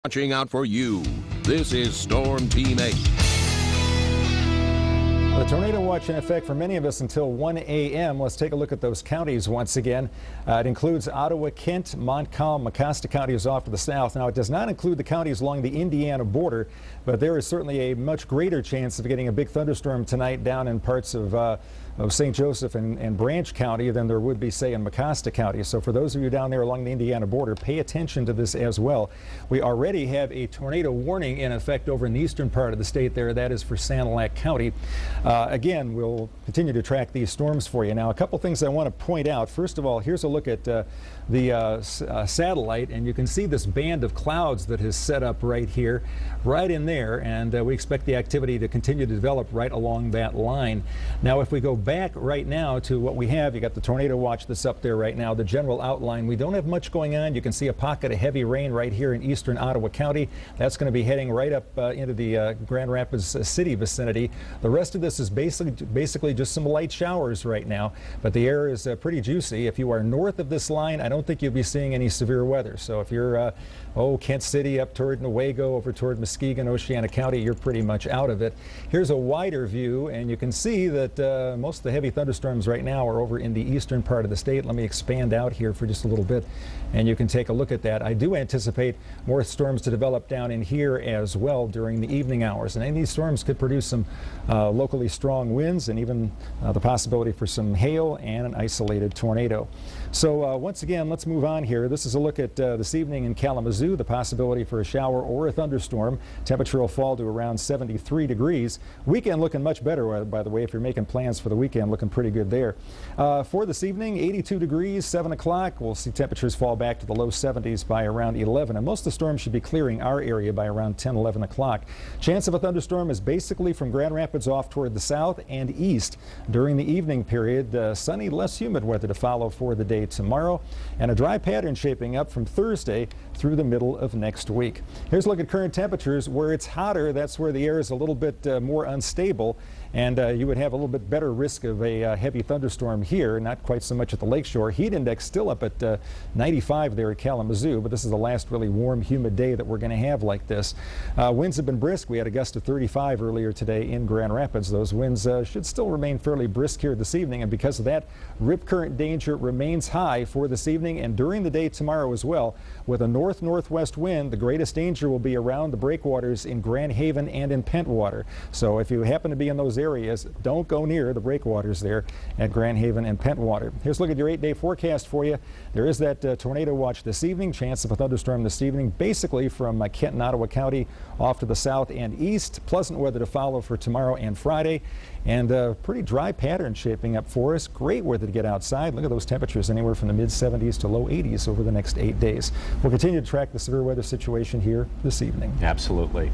Watching out for you. This is Storm Team 8. The tornado watch in effect for many of us until 1 a.m. Let's take a look at those counties once again. It includes Ottawa, Kent, Montcalm, Mecosta counties off to the south. Now, it does not include the counties along the Indiana border, but there is certainly a much greater chance of getting a big thunderstorm tonight down in parts of St. Joseph and Branch County than there would be, say, in Mecosta County. So for those of you down there along the Indiana border, pay attention to this as well. We already have a tornado warning in effect over in the eastern part of the state there. That is for Sanilac County. Again, we'll continue to track these storms for you. Now, a couple things I want to point out. First of all, here's a look at the satellite, and you can see this band of clouds that has set up right here, right in there, and we expect the activity to continue to develop right along that line. Now, if we go back right now to what we have, you got the tornado watch that's up there right now, the general outline. We don't have much going on. You can see a pocket of heavy rain right here in eastern Ottawa County. That's going to be heading right up into the Grand Rapids city vicinity. The rest of this is basically just some light showers right now, but the air is pretty juicy. If you are north of this line, I don't think you'll be seeing any severe weather. So if you're Kent City up toward Newaygo, over toward Muskegon, Oceana County, you're pretty much out of it. Here's a wider view, and you can see that most of the heavy thunderstorms right now are over in the eastern part of the state. Let me expand out here for just a little bit, and you can take a look at that. I do anticipate more storms to develop down in here as well during the evening hours, and any of these storms could produce some locally strong winds and even the possibility for some hail and an isolated tornado. So once again, let's move on here. This is a look at this evening in Kalamazoo, the possibility for a shower or a thunderstorm. Temperature will fall to around 73 degrees. Weekend looking much better, by the way, if you're making plans for the weekend, looking pretty good there. For this evening, 82 degrees, 7 o'clock. We'll see temperatures fall back to the low 70s by around 11, and most of the storms should be clearing our area by around 10, 11 o'clock. Chance of a thunderstorm is basically from Grand Rapids off toward the south and east during the evening period. Sunny, less humid weather to follow for the day tomorrow, and a dry pattern shaping up from Thursday through the middle of next week. Here's a look at current temperatures. Where it's hotter, that's where the air is a little bit more unstable, and you would have a little bit better risk of a heavy thunderstorm here, not quite so much at the lakeshore. Heat index still up at 95 there at Kalamazoo, but this is the last really warm, humid day that we're going to have like this. Winds have been brisk. We had a gust of 35 earlier today in Grand Rapids. Those winds should still remain fairly brisk here this evening, and because of that, rip current danger remains high for this evening and during the day tomorrow as well. With a north-northwest wind, the greatest danger will be around the breakwaters in Grand Haven and in Pentwater. So if you happen to be in those areas, don't go near the breakwaters there at Grand Haven and Pentwater. Here's a look at your 8-day forecast for you. There is that tornado watch this evening, chance of a thunderstorm this evening, basically from Kent and Ottawa County off to the south and east. Pleasant weather to follow for tomorrow and Friday, and pretty dry pattern shaping up for us. Great weather to get outside. Look at those temperatures, anywhere from the mid-70s to low 80s over the next 8 days. We'll continue to track the severe weather situation here this evening. Absolutely.